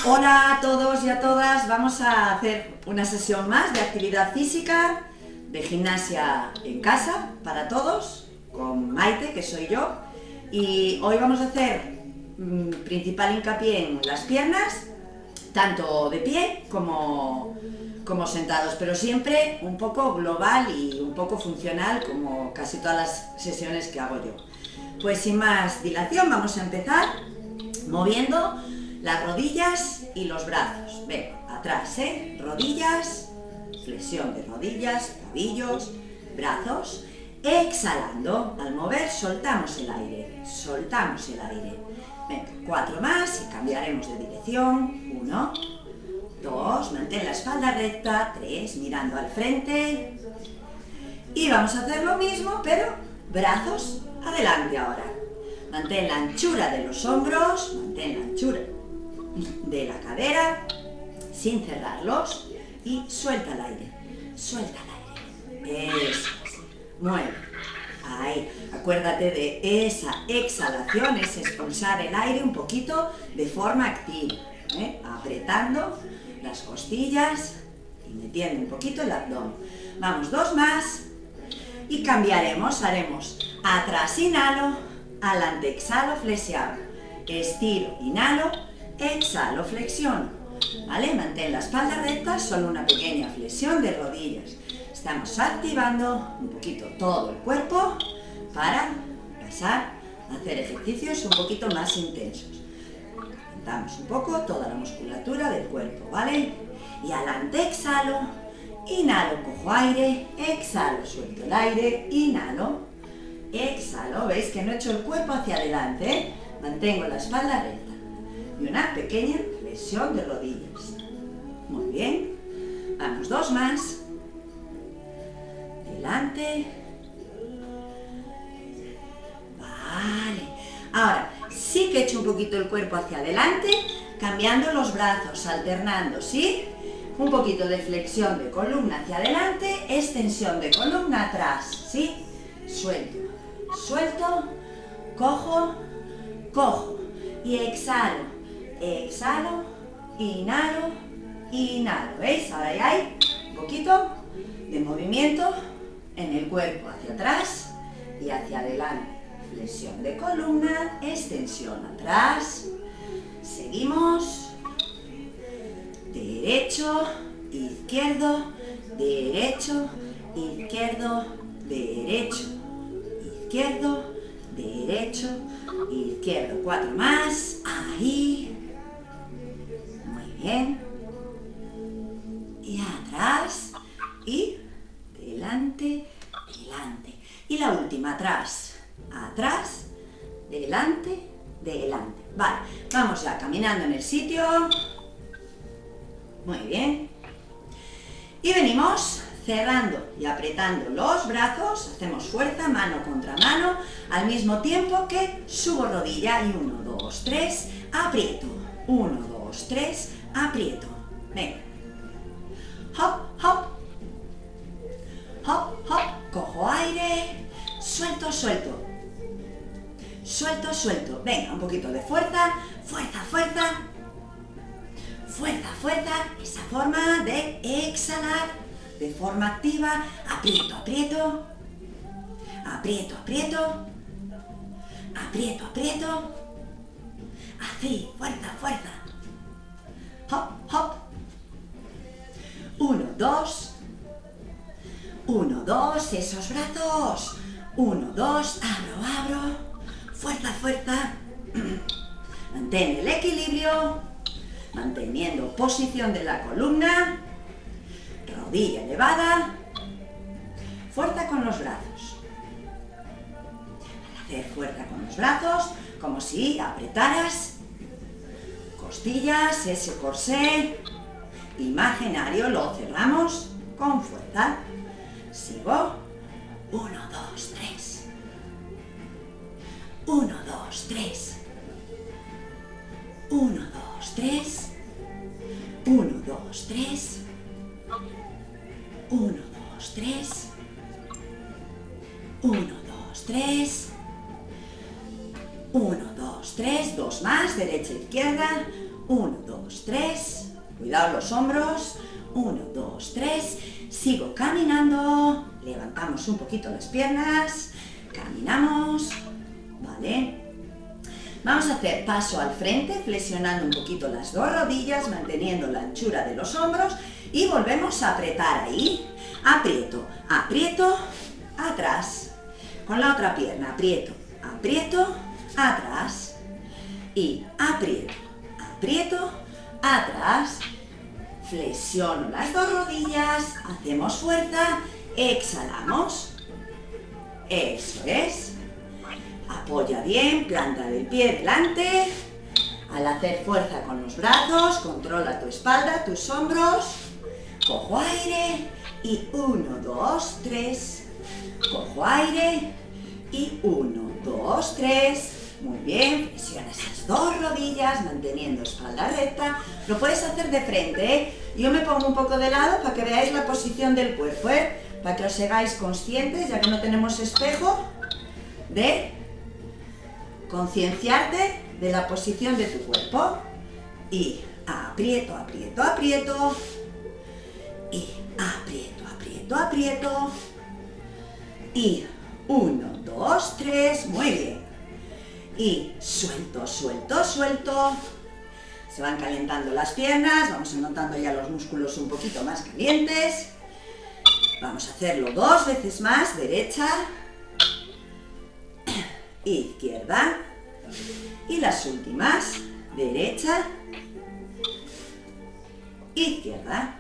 Hola a todos y a todas, vamos a hacer una sesión más de actividad física, de gimnasia en casa para todos, con Maite, que soy yo, y hoy vamos a hacer principal hincapié en las piernas, tanto de pie como sentados, pero siempre un poco global y un poco funcional, como casi todas las sesiones que hago yo. Pues sin más dilación vamos a empezar moviendo las rodillas y los brazos. Ven, atrás, rodillas, flexión de rodillas, tobillos, brazos. Exhalando, al mover soltamos el aire, soltamos el aire. Venga, 4 más y cambiaremos de dirección. 1, 2, mantén la espalda recta. 3, mirando al frente. Y vamos a hacer lo mismo, pero brazos adelante ahora. Mantén la anchura de los hombros, mantén la anchura de la cadera, sin cerrarlos, y suelta el aire, suelta el aire. Eso es. Mueve. Ahí. Acuérdate de esa exhalación, es expulsar el aire un poquito de forma activa, apretando las costillas y metiendo un poquito el abdomen. Vamos, 2 más y cambiaremos, haremos atrás, inhalo, adelante, exhalo, flexión, estiro, inhalo, exhalo, flexión, ¿vale? Mantén la espalda recta, solo una pequeña flexión de rodillas. Estamos activando un poquito todo el cuerpo para pasar a hacer ejercicios un poquito más intensos. Aumentamos un poco toda la musculatura del cuerpo, ¿vale? Y adelante, exhalo, inhalo, cojo aire, exhalo, suelto el aire, inhalo, exhalo. ¿Veis que no he hecho el cuerpo hacia adelante? Mantengo la espalda recta. Y una pequeña flexión de rodillas. Muy bien. Vamos, 2 más. Delante. Vale. Ahora, sí que he hecho un poquito el cuerpo hacia adelante, cambiando los brazos, alternando, ¿sí? Un poquito de flexión de columna hacia adelante, extensión de columna atrás, ¿sí? Suelto, suelto, cojo, cojo y exhalo. Exhalo, inhalo, inhalo. ¿Veis? Ahora ya hay un poquito de movimiento en el cuerpo hacia atrás y hacia adelante. Flexión de columna, extensión atrás. Seguimos. Derecho, izquierdo, derecho, izquierdo, derecho, izquierdo, derecho, izquierdo. 4 más. Ahí. Bien, y atrás, y delante, delante, y la última, atrás, atrás, delante, delante. Vale, vamos ya caminando en el sitio, muy bien, y venimos cerrando y apretando los brazos, hacemos fuerza, mano contra mano, al mismo tiempo que subo rodilla, y 1, 2, 3, aprieto, 1, 2, 3, aprieto. Venga. Hop, hop. Hop, hop. Cojo aire. Suelto, suelto. Suelto, suelto. Venga, un poquito de fuerza. Fuerza, fuerza. Fuerza, fuerza. Esa forma de exhalar de forma activa. Aprieto, aprieto. Aprieto, aprieto. Aprieto, aprieto. Así, fuerza, fuerza. Hop, hop. 1, 2. 1, 2. Esos brazos. 1, 2. Abro, abro. Fuerza, fuerza. Mantén el equilibrio. Manteniendo posición de la columna. Rodilla elevada. Fuerza con los brazos. Al hacer fuerza con los brazos, como si apretaras costillas, ese corsé imaginario, lo cerramos con fuerza. Sigo. 1, 2, 3. 1, 2, 3. 1, 2, 3. 1, 2, 3. 1, 2, 3. 1, 2, 3. 1, 2, 3, 2 más, derecha, izquierda. 1, 2, 3. Cuidado los hombros. 1, 2, 3. Sigo caminando. Levantamos un poquito las piernas. Caminamos. ¿Vale? Vamos a hacer paso al frente, flexionando un poquito las dos rodillas, manteniendo la anchura de los hombros y volvemos a apretar ahí. Aprieto, aprieto, atrás. Con la otra pierna, aprieto, aprieto, atrás. Y aprieto, aprieto, atrás. Flexiono las dos rodillas, hacemos fuerza, exhalamos. Eso es. Apoya bien, planta del pie delante. Al hacer fuerza con los brazos, controla tu espalda, tus hombros. Cojo aire y 1, 2, 3. Cojo aire y 1, 2, 3. Muy bien, flexiona esas dos rodillas, manteniendo espalda recta. Lo puedes hacer de frente, ¿eh? Yo me pongo un poco de lado para que veáis la posición del cuerpo, ¿eh? Para que os seáis conscientes, ya que no tenemos espejo, de concienciarte de la posición de tu cuerpo. Y aprieto, aprieto, aprieto. Y aprieto, aprieto, aprieto. Y 1, 2, 3. Muy bien. Y suelto, suelto, suelto. Se van calentando las piernas. Vamos notando ya los músculos un poquito más calientes. Vamos a hacerlo 2 veces más. Derecha. Izquierda. Y las últimas. Derecha. Izquierda.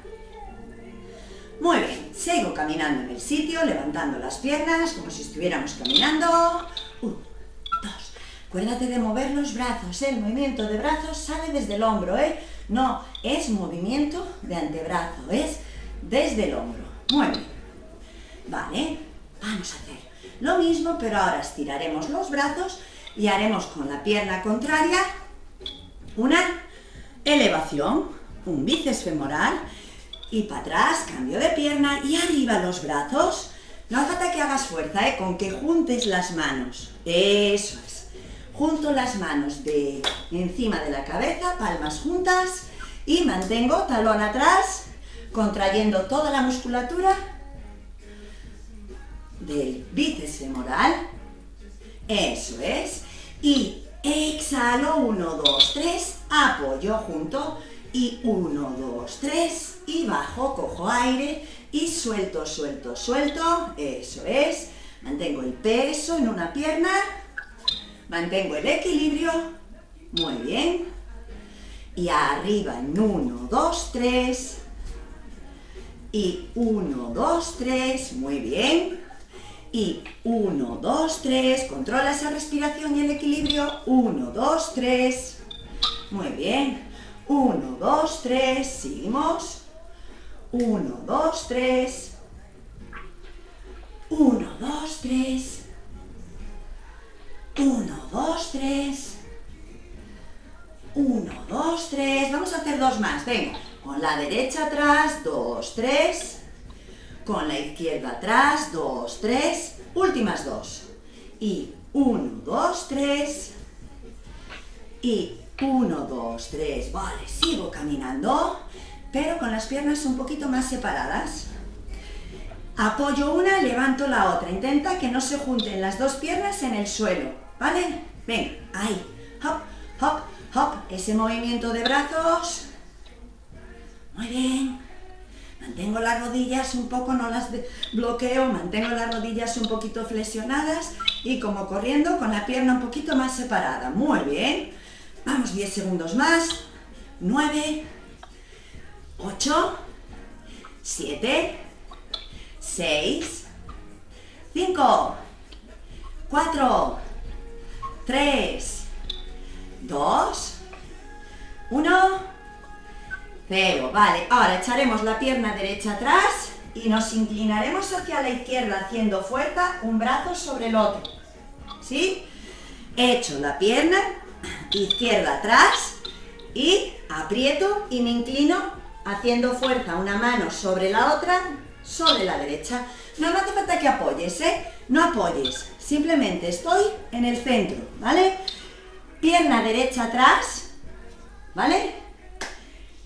Muy bien. Sigo caminando en el sitio, levantando las piernas como si estuviéramos caminando. 1, 2. Acuérdate de mover los brazos, ¿eh? El movimiento de brazos sale desde el hombro, ¿eh? No, es movimiento de antebrazo, es desde el hombro. Muy bien. Vale, vamos a hacer lo mismo, pero ahora estiraremos los brazos y haremos con la pierna contraria una elevación, un bíceps femoral, y para atrás, cambio de pierna y arriba los brazos. No hace falta que hagas fuerza, ¿eh? Con que juntes las manos. Eso es. Junto las manos de encima de la cabeza, palmas juntas y mantengo talón atrás, contrayendo toda la musculatura del bíceps femoral. Eso es. Y exhalo, 1, 2, 3, apoyo junto y 1, 2, 3 y bajo, cojo aire y suelto, suelto, suelto. Eso es. Mantengo el peso en una pierna. Mantengo el equilibrio. Muy bien. Y arriba en 1, 2, 3. Y 1, 2, 3. Muy bien. Y 1, 2, 3. Controla esa respiración y el equilibrio. 1, 2, 3. Muy bien. 1, 2, 3. Seguimos. 1, 2, 3. 1, 2, 3. 1, 2, 3. 1, 2, 3. Vamos a hacer 2 más. Venga. Con la derecha atrás. 2, 3. Con la izquierda atrás. 2, 3. Últimas 2. Y 1, 2, 3. Y 1, 2, 3. Vale, sigo caminando, pero con las piernas un poquito más separadas. Apoyo una, levanto la otra. Intenta que no se junten las dos piernas en el suelo, ¿vale? Venga, ahí. Hop, hop, hop. Ese movimiento de brazos. Muy bien. Mantengo las rodillas un poco, no las bloqueo. Mantengo las rodillas un poquito flexionadas y como corriendo con la pierna un poquito más separada. Muy bien. Vamos 10 segundos más. 9, 8, 7, 6, 5, 4, 3, 2, 1, 0. Vale, ahora echaremos la pierna derecha atrás y nos inclinaremos hacia la izquierda haciendo fuerza un brazo sobre el otro. ¿Sí? Echo la pierna izquierda atrás y aprieto y me inclino haciendo fuerza una mano sobre la otra, sobre la derecha. No hace falta que apoyes, ¿eh? No apoyes, simplemente estoy en el centro, ¿vale? Pierna derecha atrás, ¿vale?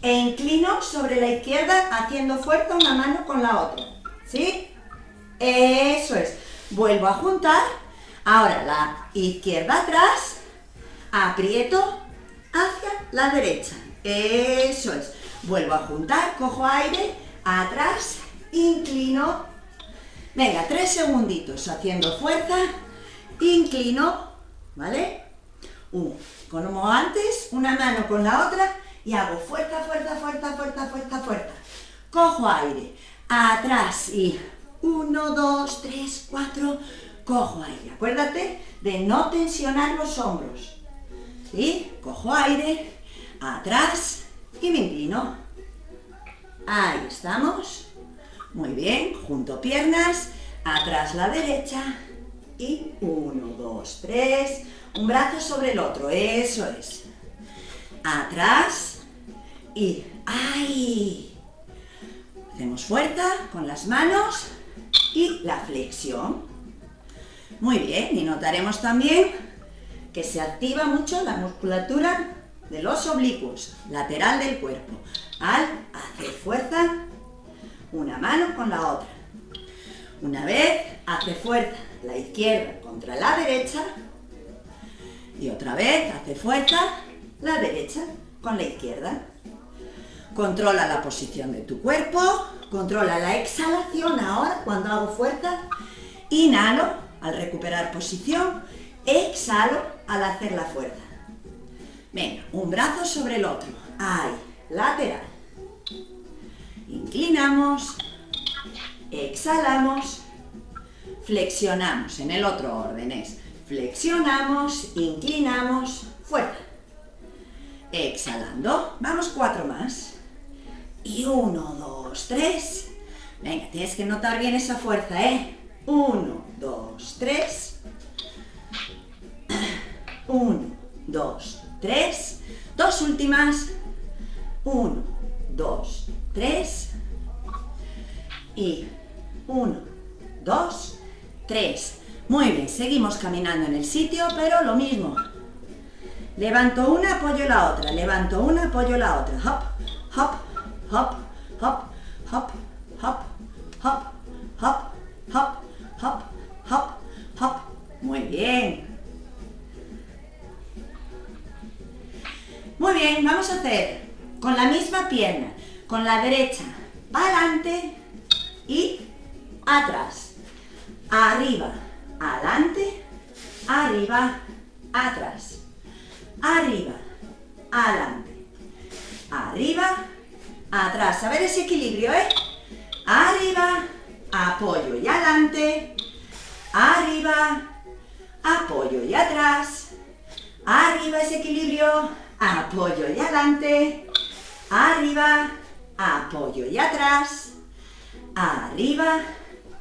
E inclino sobre la izquierda haciendo fuerza una mano con la otra, ¿sí? Eso es. Vuelvo a juntar. Ahora la izquierda atrás, aprieto hacia la derecha. Eso es. Vuelvo a juntar, cojo aire, atrás, inclino. Venga, 3 segunditos haciendo fuerza, inclino, ¿vale? Como antes, una mano con la otra y hago fuerza, fuerza, fuerza, fuerza, fuerza, fuerza. Cojo aire, atrás y 1, 2, 3, 4, cojo aire. Acuérdate de no tensionar los hombros, ¿sí? Cojo aire, atrás y me inclino. Ahí estamos. Muy bien, junto piernas, atrás la derecha y 1, 2, 3, un brazo sobre el otro, eso es. Atrás y ahí. Hacemos fuerza con las manos y la flexión. Muy bien, y notaremos también que se activa mucho la musculatura de los oblicuos, lateral del cuerpo, al hacer fuerza una mano con la otra. Una vez hace fuerza la izquierda contra la derecha y otra vez hace fuerza la derecha con la izquierda. Controla la posición de tu cuerpo, controla la exhalación ahora cuando hago fuerza. Inhalo al recuperar posición, exhalo al hacer la fuerza. Venga, un brazo sobre el otro. Ahí, lateral. Inclinamos, exhalamos, flexionamos. En el otro orden es flexionamos, inclinamos, fuerza. Exhalando. Vamos 4 más. Y 1, 2, 3. Venga, tienes que notar bien esa fuerza, ¿eh? 1, 2, 3. 1, 2, 3. 2 últimas. 1, 2, 3. Y 1, 2, 3. Muy bien, seguimos caminando en el sitio, pero lo mismo. Levanto una, apoyo la otra. Levanto una, apoyo la otra. Hop, hop, hop, hop, hop, hop, hop, hop, hop, hop, hop, hop. Muy bien. Muy bien, vamos a hacer con la misma pierna, con la derecha, para adelante y atrás. Arriba, adelante, arriba, atrás. Arriba, adelante, arriba, atrás. A ver ese equilibrio, ¿eh? Arriba, apoyo y adelante. Arriba, apoyo y atrás. Arriba ese equilibrio, apoyo y adelante. Arriba, apoyo y atrás. Arriba,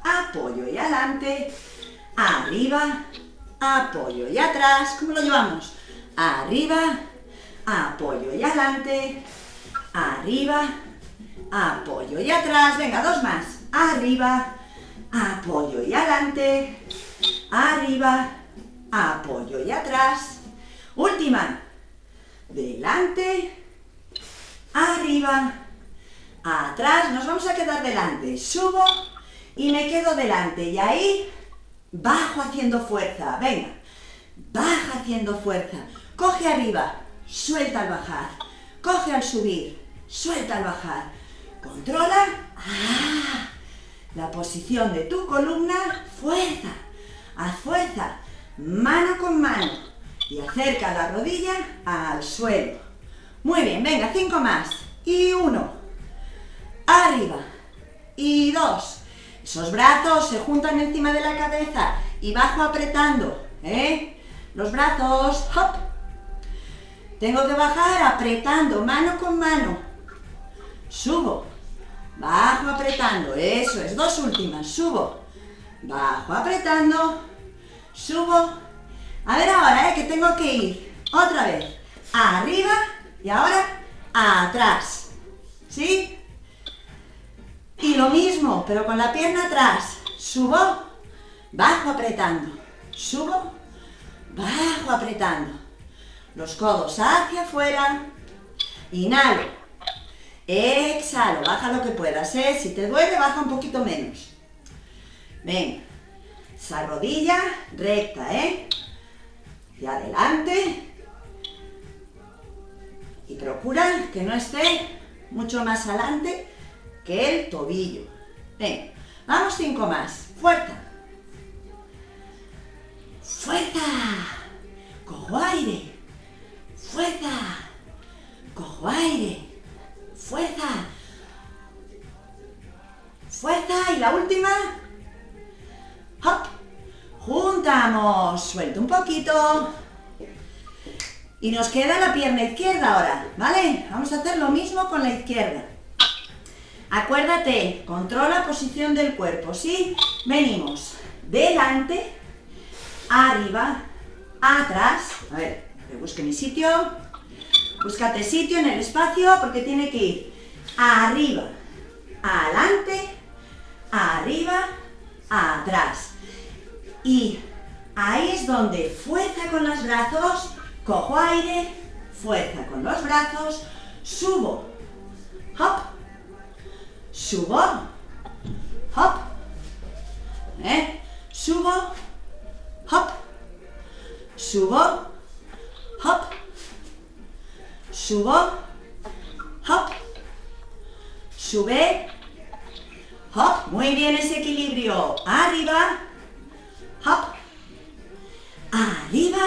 apoyo y adelante. Arriba, apoyo y atrás. ¿Cómo lo llevamos? Arriba, apoyo y adelante. Arriba, apoyo y atrás. Venga, 2 más. Arriba, apoyo y adelante. Arriba, apoyo y atrás. Última. Delante, arriba, atrás. Nos vamos a quedar delante. Subo y me quedo delante. Y ahí bajo haciendo fuerza. Venga, baja haciendo fuerza. Coge arriba, suelta al bajar. Coge al subir, suelta al bajar. Controla la posición de tu columna. Fuerza, haz fuerza, mano con mano. Y acerca la rodilla al suelo. Muy bien, venga, 5 más. Y 1. Arriba. Y 2. Esos brazos se juntan encima de la cabeza. Y bajo apretando, ¿eh? Los brazos, hop. Tengo que bajar apretando, mano con mano. Subo. Bajo apretando, eso es. 2 últimas, subo. Bajo apretando. Subo. A ver ahora, que tengo que ir otra vez arriba y ahora atrás, ¿sí? Y lo mismo, pero con la pierna atrás. Subo, bajo apretando. Subo, bajo apretando. Los codos hacia afuera. Inhalo. Exhalo. Baja lo que puedas, ¿eh? Si te duele, baja un poquito menos. Venga. Esa rodilla recta, ¿eh? Hacia adelante. Y procura que no esté mucho más adelante que el tobillo. Venga. Vamos 5 más. Fuerza. Fuerza. Cojo aire. Fuerza. Cojo aire. Fuerza. Fuerza. Y la última. Hop. Juntamos. Suelto un poquito. Y nos queda la pierna izquierda ahora, ¿vale? Vamos a hacer lo mismo con la izquierda. Acuérdate, controla la posición del cuerpo, ¿sí? Venimos delante, arriba, atrás. A ver, que busque mi sitio. Búscate sitio en el espacio porque tiene que ir arriba, adelante, arriba, atrás. Y ahí es donde fuerza con los brazos, cojo aire, fuerza con los brazos, subo, hop, subo, hop, subo, hop, subo, hop, subo, hop, sube, hop, muy bien ese equilibrio, arriba, hop, arriba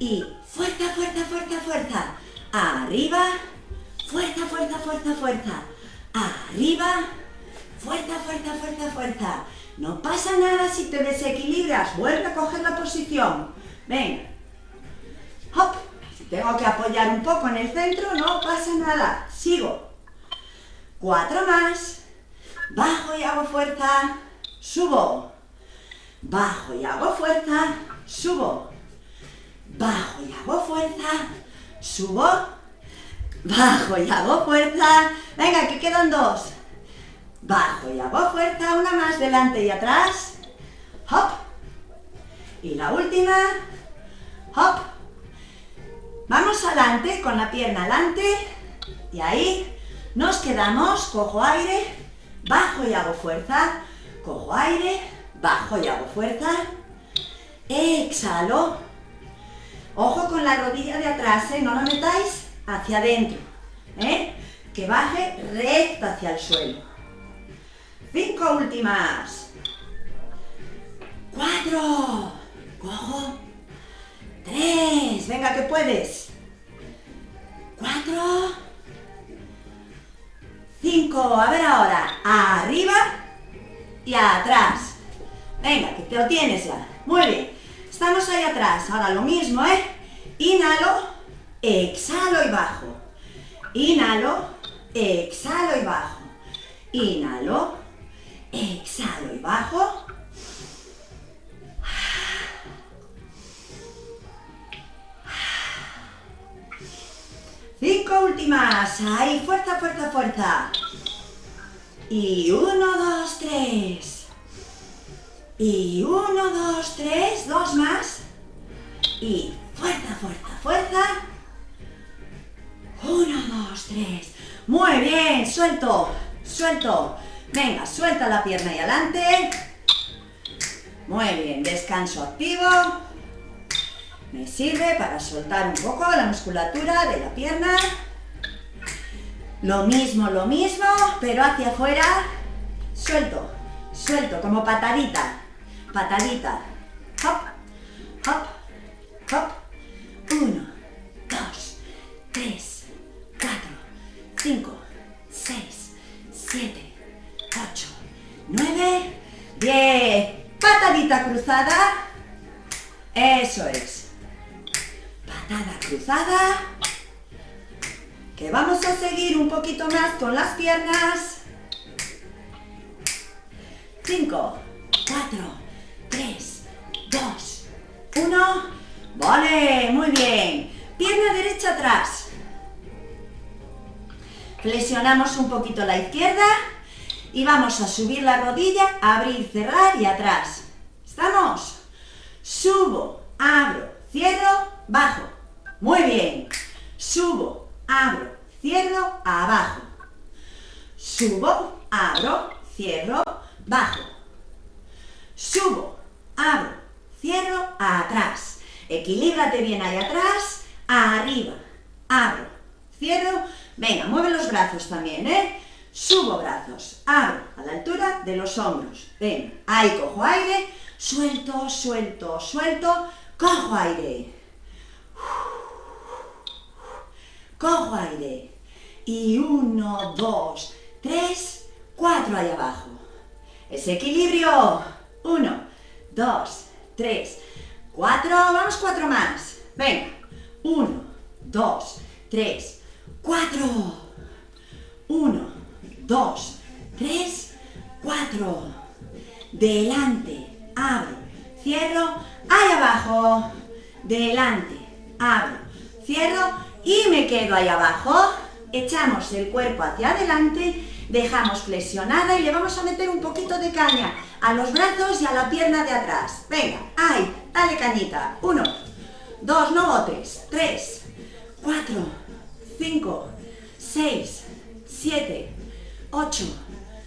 y fuerza, fuerza, fuerza, fuerza, arriba, fuerza, fuerza, fuerza, fuerza, arriba, fuerza, fuerza, fuerza, fuerza. No pasa nada si te desequilibras, vuelve a coger la posición. Venga, hop, si tengo que apoyar un poco en el centro, no pasa nada, sigo. 4 más, bajo y hago fuerza, subo, bajo y hago fuerza, subo, bajo y hago fuerza, subo, bajo y hago fuerza. Venga, que quedan 2. Bajo y hago fuerza, una más delante y atrás, hop. Y la última, hop. Vamos adelante con la pierna adelante y ahí nos quedamos, cojo aire, bajo y hago fuerza, cojo aire, bajo y hago fuerza, exhalo. Ojo con la rodilla de atrás, no la metáis hacia adentro, que baje recto hacia el suelo. 5 últimas. 4. Cojo. 3. Venga, que puedes. 4. 5. A ver ahora. Arriba y atrás. Venga, que te lo tienes ya. Muy bien. Estamos ahí atrás. Ahora lo mismo, Inhalo, exhalo y bajo. Inhalo, exhalo y bajo. Inhalo, exhalo y bajo. 5 últimas. Ahí, fuerza, fuerza, fuerza. Y 1, 2, 3. Y 1, 2, 3. 2 más. Y fuerza, fuerza, fuerza. 1, 2, 3. Muy bien, suelto, suelto. Venga, suelta la pierna y adelante. Muy bien, descanso activo. Me sirve para soltar un poco la musculatura de la pierna. Lo mismo, pero hacia afuera. Suelto, suelto, como patadita. Patadita. Hop, hop, hop. 1, 2, 3, 4, 5, 6, 7, 8, 9, 10. Patadita cruzada. Eso es. Patada cruzada. Que vamos a seguir un poquito más con las piernas. 5, 4, 3, 2, 1. Vale, muy bien. Pierna derecha atrás. Flexionamos un poquito la izquierda y vamos a subir la rodilla, abrir, cerrar y atrás. ¿Estamos? Subo, abro, cierro, bajo. Muy bien. Subo, abro, cierro, abajo. Subo, abro, cierro, bajo. Subo, abro, cierro, atrás. Equilíbrate bien ahí atrás, arriba, abro, cierro. Venga, mueve los brazos también, ¿eh? Subo brazos, abro a la altura de los hombros. Venga, ahí cojo aire, suelto, suelto, suelto, cojo aire. Cojo aire. Y 1, 2, 3, 4 ahí abajo. Ese equilibrio. 1, 2, 3, 4. Vamos 4 más. Venga. 1, 2, 3, 4. 1, 2, 3, 4. Delante. Abro. Cierro. Ahí abajo. Delante. Abro. Cierro. Y me quedo ahí abajo. Echamos el cuerpo hacia adelante, dejamos flexionada y le vamos a meter un poquito de caña a los brazos y a la pierna de atrás. Venga, ahí, dale cañita. 1, 2, no botes. 3, 4, 5, 6, 7, 8,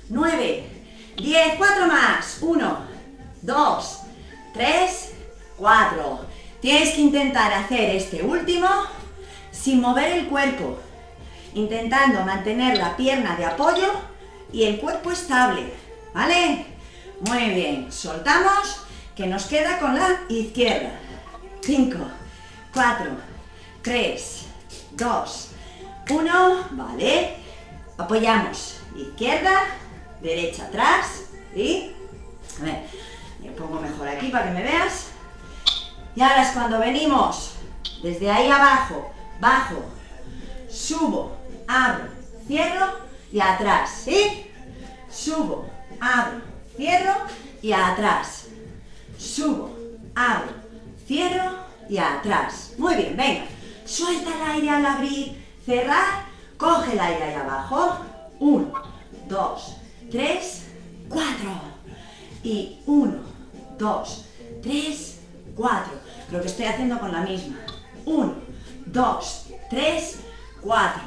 9, 10. 4 más. 1, 2, 3, 4. Tienes que intentar hacer este último sin mover el cuerpo, intentando mantener la pierna de apoyo y el cuerpo estable, ¿vale? Muy bien, soltamos, que nos queda con la izquierda. 5, 4, 3, 2, 1, ¿vale? Apoyamos, izquierda, derecha atrás, ¿sí? A ver, me pongo mejor aquí para que me veas. Y ahora es cuando venimos desde ahí abajo, bajo, subo, abro, cierro y atrás, ¿sí? Subo, abro, cierro y atrás. Subo, abro, cierro y atrás. Muy bien, venga. Suelta el aire al abrir, cerrar, coge el aire ahí abajo. 1, 2, 3, 4. Y 1, 2, 3, 4. Creo que estoy haciendo con la misma. 1, 2, 3, 4.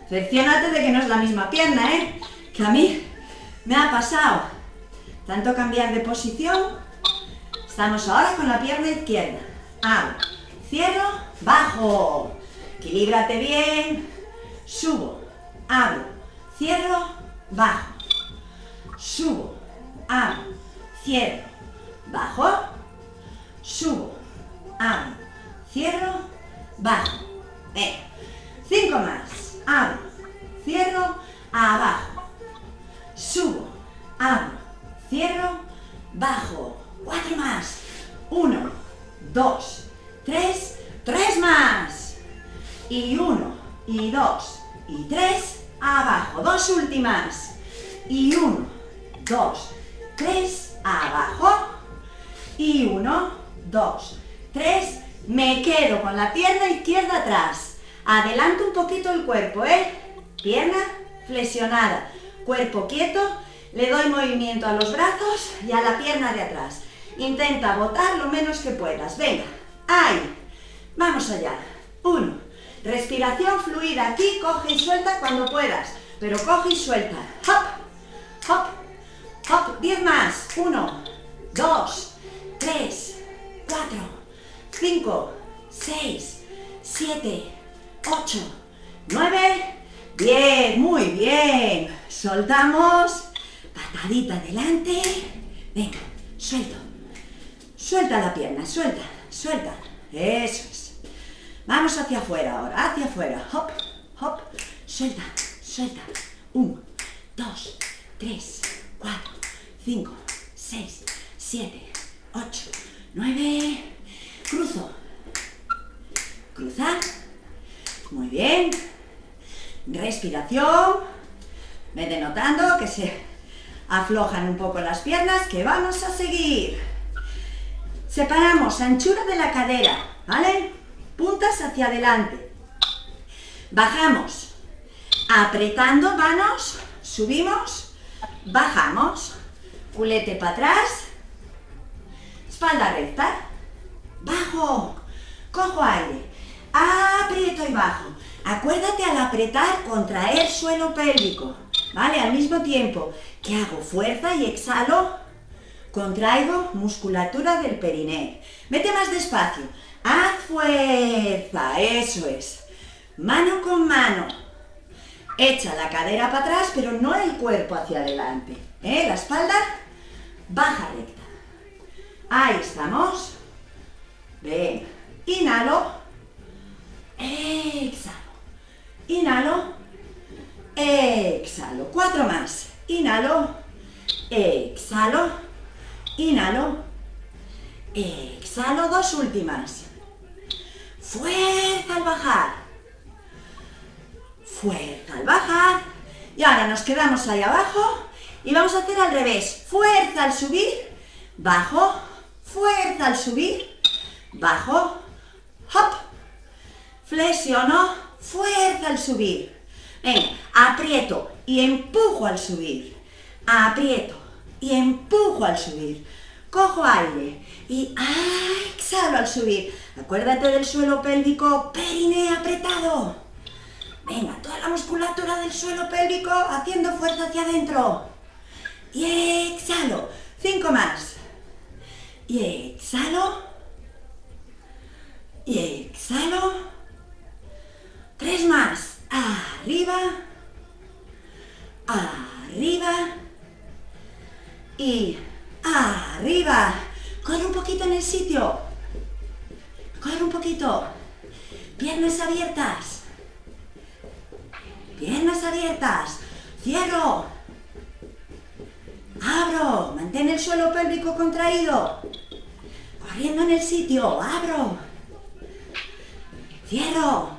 Cerciónate de que no es la misma pierna, ¿eh? Que a mí me ha pasado. Tanto cambiar de posición. Estamos ahora con la pierna izquierda. Abro, cierro, bajo. Equilíbrate bien. Subo, abro, cierro, bajo. Subo, abro, cierro, bajo. Subo, abro, cierro, bajo. 5 más. Abro, cierro, abajo. Subo, abro, cierro, bajo. 4 más. 1, 2, 3, 3 más. Y 1, y 2, y 3, abajo. 2 últimas. Y 1, 2, 3, abajo. Y 1, 2, 3, me quedo con la pierna izquierda atrás. Adelanto un poquito el cuerpo, ¿eh? Pierna flexionada, cuerpo quieto, le doy movimiento a los brazos y a la pierna de atrás. Intenta botar lo menos que puedas. Venga, ahí. Vamos allá. 1. Respiración fluida aquí, coge y suelta cuando puedas, pero coge y suelta. Hop, hop, hop. 10 más. 1, 2, 3, 4, 5, 6, 7, 8, 9, 10. Muy bien. Soltamos. Patadita adelante. Venga, suelto. Suelta la pierna, suelta, suelta. Eso es. Vamos hacia afuera ahora, hacia afuera. Hop, hop. Suelta, suelta. 1, 2, 3, 4, 5, 6, 7, 8, 9. Cruzo. Cruzar. Muy bien. Respiración. Vete notando que se aflojan un poco las piernas, que vamos a seguir. Separamos anchura de la cadera, ¿vale? Puntas hacia adelante. Bajamos. Apretando manos. Subimos. Bajamos. Culete para atrás. Espalda recta. Bajo. Cojo aire. Aprieto y bajo. Acuérdate al apretar, contraer suelo pélvico, ¿vale? Al mismo tiempo que hago fuerza y exhalo, contraigo musculatura del perineo. Vete más despacio. Haz fuerza, eso es. Mano con mano. Echa la cadera para atrás, pero no el cuerpo hacia adelante. La espalda baja recta. Ahí estamos. Ven. Inhalo. Exhalo. Inhalo. Exhalo. 4 más. Inhalo. Exhalo. Inhalo. Exhalo. 2 últimas. Fuerza al bajar. Fuerza al bajar. Y ahora nos quedamos ahí abajo y vamos a hacer al revés. Fuerza al subir. Bajo. Fuerza al subir. Bajo. Hop. Flexiono. Fuerza al subir. Venga, aprieto y empujo al subir. Aprieto y empujo al subir. Cojo aire y exhalo al subir. Acuérdate del suelo pélvico, perineo apretado. Venga, toda la musculatura del suelo pélvico haciendo fuerza hacia adentro. Y exhalo. 5 más. Y exhalo. Y exhalo. 3 más. Arriba. Arriba. Y arriba. Corre un poquito en el sitio. Corre un poquito. Piernas abiertas. Piernas abiertas. Cierro. Abro. Mantén el suelo pélvico contraído. Corriendo en el sitio. Abro. Cierro.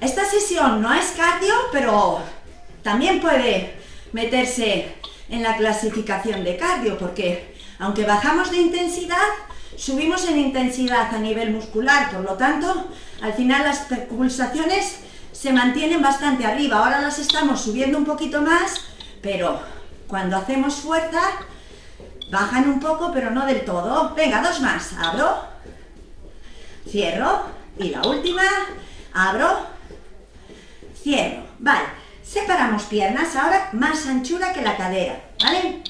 Esta sesión no es cardio, pero también puede meterse en la clasificación de cardio, porque aunque bajamos de intensidad, subimos en intensidad a nivel muscular, por lo tanto, al final las pulsaciones se mantienen bastante arriba. Ahora las estamos subiendo un poquito más, pero cuando hacemos fuerza, bajan un poco, pero no del todo. Venga, 2 más. Abro, cierro, y la última, abro, cierro. Vale, separamos piernas, ahora más anchura que la cadera, ¿vale?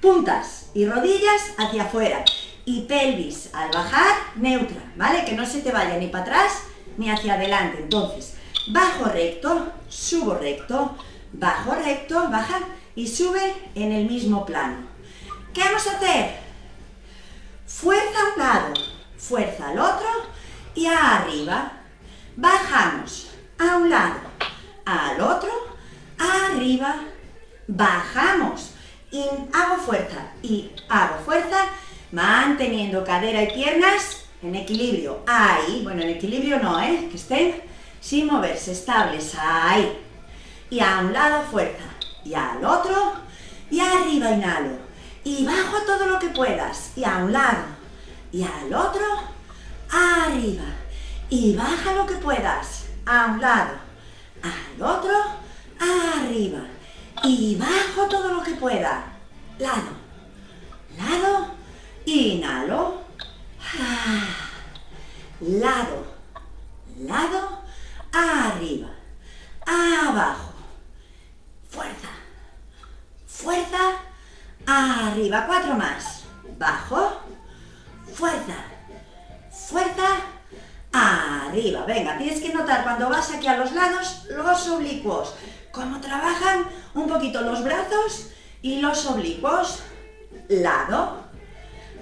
Puntas y rodillas hacia afuera y pelvis al bajar neutra, ¿vale? Que no se te vaya ni para atrás ni hacia adelante. Entonces, bajo recto, subo recto, bajo recto, baja y sube en el mismo plano. ¿Qué vamos a hacer? Fuerza a un lado, fuerza al otro y arriba. Bajamos a un lado, al otro, arriba, bajamos, y hago fuerza y hago fuerza, manteniendo cadera y piernas en equilibrio, ahí, bueno, en equilibrio no, que estén sin moverse, estables, ahí, y a un lado fuerza, y al otro, y arriba inhalo, y bajo todo lo que puedas, y a un lado, y al otro, arriba, y baja lo que puedas, a un lado, al otro, arriba, y bajo todo lo que pueda, lado, lado, inhalo, lado, lado, arriba, abajo, fuerza, fuerza, arriba, 4 más, bajo, fuerza, fuerza, arriba. Venga, tienes que notar cuando vas aquí a los lados, los oblicuos, cómo trabajan un poquito los brazos y los oblicuos. Lado,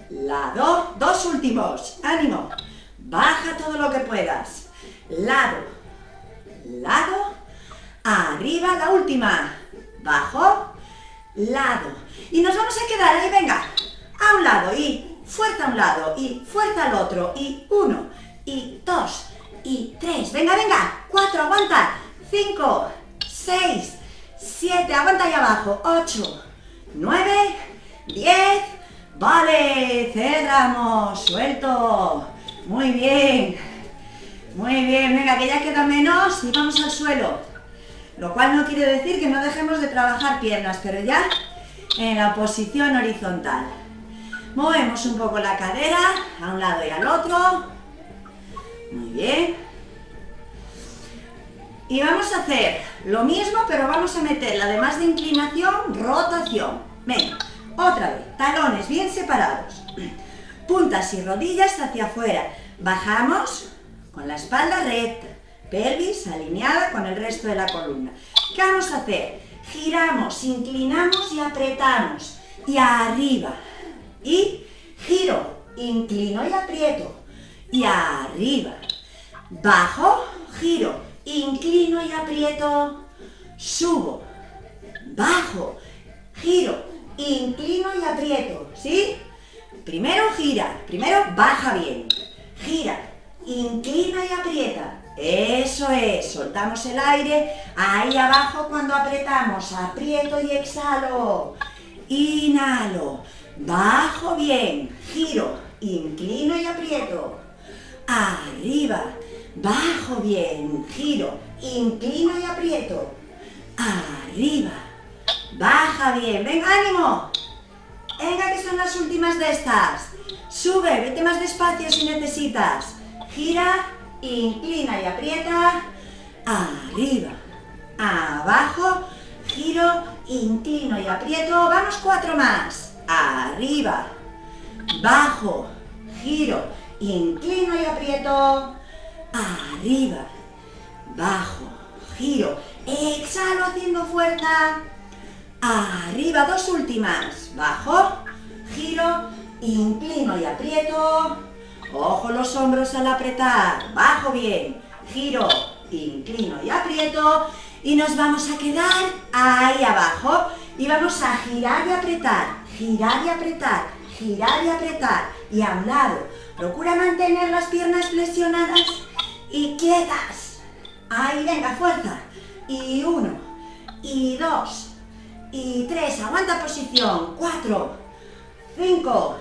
lado, 2 últimos, ánimo, baja todo lo que puedas, lado, lado, arriba, la última, bajo, lado, y nos vamos a quedar ahí, venga, a un lado, y fuerza a un lado, y fuerza al otro, y 1, y 2, y 3, venga, venga, 4, aguanta, 5, 6, 7, aguanta ahí abajo, 8, 9, 10, vale, cerramos, suelto, muy bien, venga, que ya queda menos y vamos al suelo, lo cual no quiere decir que no dejemos de trabajar piernas, pero ya en la posición horizontal. Movemos un poco la cadera a un lado y al otro, Muy bien. Y vamos a hacer lo mismo, pero vamos a meterle, además de inclinación, rotación. Venga, otra vez, talones bien separados. Puntas y rodillas hacia afuera. Bajamos con la espalda recta, pelvis alineada con el resto de la columna. ¿Qué vamos a hacer? Giramos, inclinamos y apretamos. Y arriba. Y giro, inclino y aprieto. Y arriba. Bajo, giro, inclino y aprieto. Subo, bajo, giro, inclino y aprieto. ¿Sí? Primero gira, primero baja bien. Gira, inclina y aprieta. Eso es, soltamos el aire, ahí abajo cuando apretamos, aprieto y exhalo. Inhalo, bajo bien, giro, inclino y aprieto. Arriba, bajo bien, giro, inclino y aprieto. Arriba, baja bien, venga, ánimo. Venga, que son las últimas de estas. Sube, vete más despacio si necesitas. Gira, inclina y aprieta. Arriba, abajo, giro, inclino y aprieto. Vamos 4 más. Arriba, bajo, giro, inclino y aprieto. Arriba, bajo, giro, exhalo haciendo fuerza. Arriba, 2 últimas. Bajo, giro, inclino y aprieto. Ojo los hombros al apretar. Bajo bien, giro, inclino y aprieto. Y nos vamos a quedar ahí abajo. Y vamos a girar y apretar, girar y apretar, girar y apretar. Y a un lado. Procura mantener las piernas flexionadas y quietas. Ahí, venga, fuerza. Y 1, y 2, y 3, aguanta posición, 4, 5,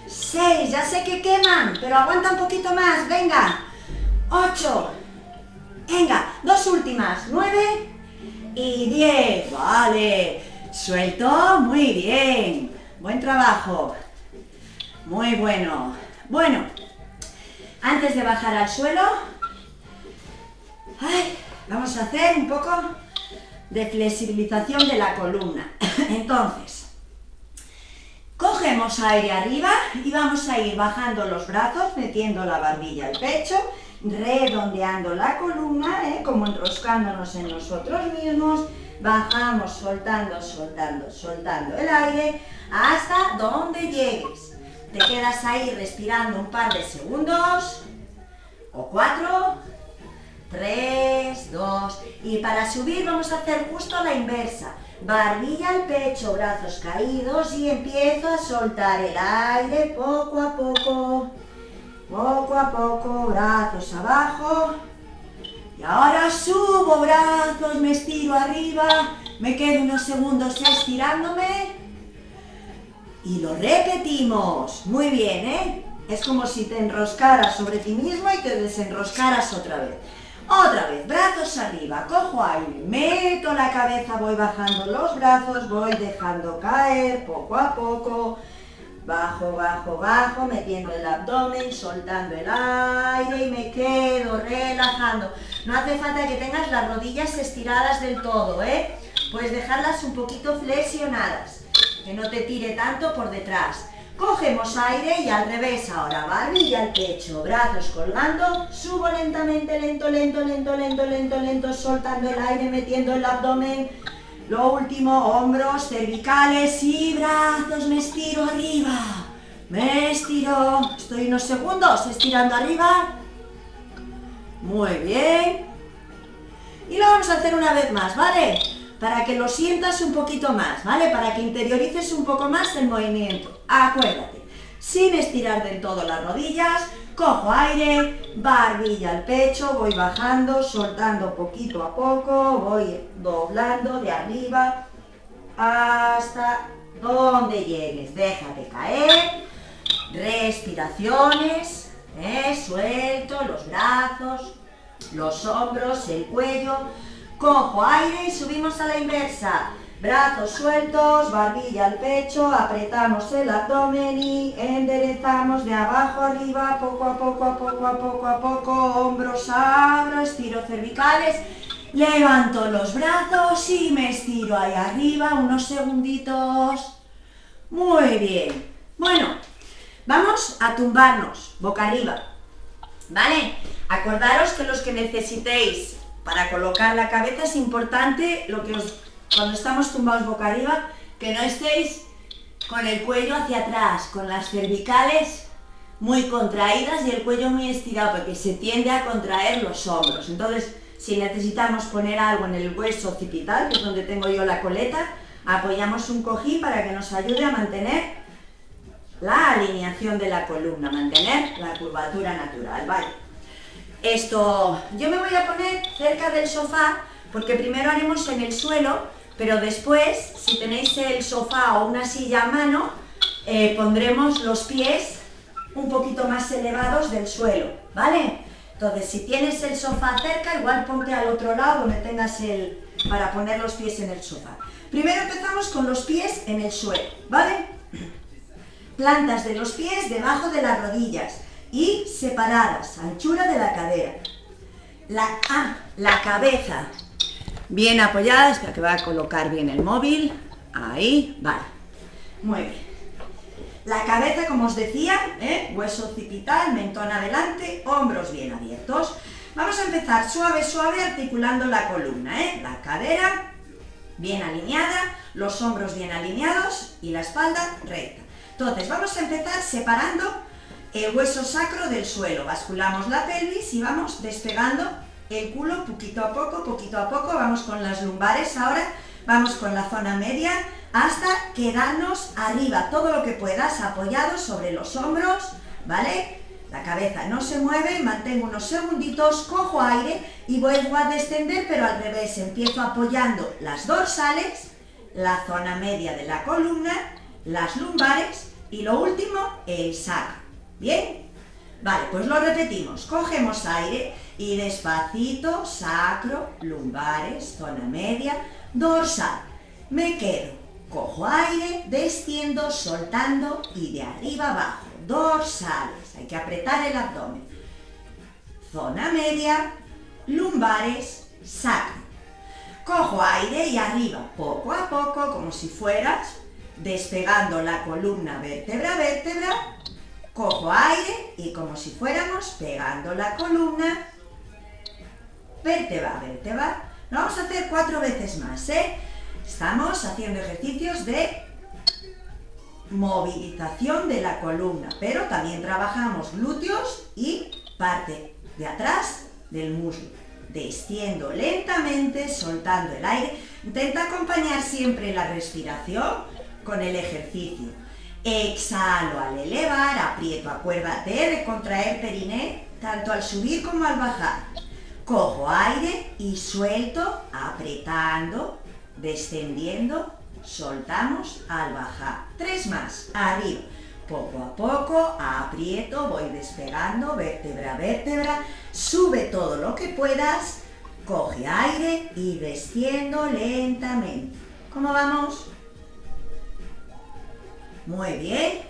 6, ya sé que queman, pero aguanta un poquito más, venga, 8, venga, 2 últimas, 9 y 10, vale, suelto, muy bien, buen trabajo, muy bueno. Bueno, antes de bajar al suelo, vamos a hacer un poco de flexibilización de la columna. Entonces, cogemos aire arriba y vamos a ir bajando los brazos, metiendo la barbilla al pecho, redondeando la columna, como enroscándonos en nosotros mismos. Bajamos, soltando, soltando, soltando el aire hasta donde llegues. Te quedas ahí respirando un par de segundos, o 4, 3, 2, y para subir vamos a hacer justo la inversa. Barbilla al pecho, brazos caídos y empiezo a soltar el aire poco a poco, brazos abajo. Y ahora subo brazos, me estiro arriba, me quedo unos segundos estirándome y lo repetimos. Muy bien, Es como si te enroscaras sobre ti mismo y te desenroscaras otra vez. Otra vez, brazos arriba, cojo aire, meto la cabeza, voy bajando los brazos, voy dejando caer poco a poco. Bajo, bajo, bajo, metiendo el abdomen, soltando el aire y me quedo relajando. No hace falta que tengas las rodillas estiradas del todo, Puedes dejarlas un poquito flexionadas, que no te tire tanto por detrás. Cogemos aire y al revés ahora, barbilla al pecho, brazos colgando, subo lentamente, lento, soltando el aire, metiendo el abdomen. Lo último, hombros, cervicales y brazos, me estiro arriba, me estiro, estoy unos segundos estirando arriba, muy bien, y lo vamos a hacer una vez más, ¿vale? Para que lo sientas un poquito más, ¿vale? Para que interiorices un poco más el movimiento, acuérdate, sin estirar del todo las rodillas, cojo aire, barbilla al pecho, voy bajando, soltando poquito a poco, voy doblando de arriba hasta donde llegues. Déjate caer, respiraciones, suelto los brazos, los hombros, el cuello, cojo aire y subimos a la inversa. Brazos sueltos, barbilla al pecho, apretamos el abdomen y enderezamos de abajo arriba, poco a poco, hombros abro, estiro cervicales, levanto los brazos y me estiro ahí arriba, unos segunditos. Muy bien. Bueno, vamos a tumbarnos boca arriba, ¿vale? Acordaros que los que necesitéis para colocar la cabeza es importante cuando estamos tumbados boca arriba, que no estéis con el cuello hacia atrás, con las cervicales muy contraídas y el cuello muy estirado, porque se tiende a contraer los hombros. Entonces, si necesitamos poner algo en el hueso occipital, que es donde tengo yo la coleta, apoyamos un cojín para que nos ayude a mantener la alineación de la columna, mantener la curvatura natural, ¿vale? Yo me voy a poner cerca del sofá, porque primero haremos en el suelo, pero después, si tenéis el sofá o una silla a mano, pondremos los pies un poquito más elevados del suelo, ¿vale? Entonces, si tienes el sofá cerca, igual ponte al otro lado donde tengas para poner los pies en el sofá. Primero empezamos con los pies en el suelo, ¿vale? Plantas de los pies debajo de las rodillas y separadas, anchura de la cadera. La cabeza bien apoyada, espera que va a colocar bien el móvil, ahí, vale, muy bien. La cabeza, como os decía, hueso occipital, mentón adelante, hombros bien abiertos. Vamos a empezar suave, suave, articulando la columna, la cadera bien alineada, los hombros bien alineados y la espalda recta. Entonces, vamos a empezar separando el hueso sacro del suelo, basculamos la pelvis y vamos despegando el culo poquito a poco, vamos con las lumbares ahora, vamos con la zona media, hasta quedarnos arriba, todo lo que puedas, apoyado sobre los hombros, ¿vale? La cabeza no se mueve, mantengo unos segunditos, cojo aire y vuelvo a descender, pero al revés, empiezo apoyando las dorsales, la zona media de la columna, las lumbares y lo último, el sacro, ¿bien? Vale, pues lo repetimos, cogemos aire y despacito, sacro, lumbares, zona media, dorsal, me quedo, cojo aire, desciendo, soltando y de arriba abajo, dorsales, hay que apretar el abdomen, zona media, lumbares, sacro, cojo aire y arriba, poco a poco, como si fueras despegando la columna vértebra a vértebra, cojo aire y como si fuéramos pegando la columna vértebra a vértebra. Lo vamos a hacer 4 veces más, Estamos haciendo ejercicios de movilización de la columna, pero también trabajamos glúteos y parte de atrás del muslo. Desciendo lentamente, soltando el aire. Intenta acompañar siempre la respiración con el ejercicio. Exhalo al elevar, aprieto, acuérdate de contraer periné, tanto al subir como al bajar. Cojo aire y suelto, apretando, descendiendo, soltamos al bajar. 3 más, arriba. Poco a poco, aprieto, voy despegando, vértebra a vértebra, sube todo lo que puedas, coge aire y desciendo lentamente. ¿Cómo vamos? Muy bien.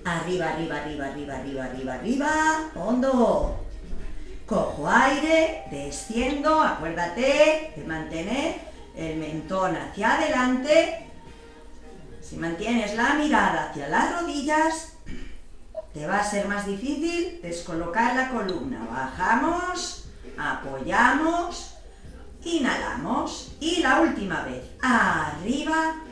Arriba, arriba, arriba, arriba, arriba, arriba, arriba, hondo. Cojo aire, desciendo, acuérdate de mantener el mentón hacia adelante. Si mantienes la mirada hacia las rodillas, te va a ser más difícil descolocar la columna. Bajamos, apoyamos, inhalamos y la última vez, arriba.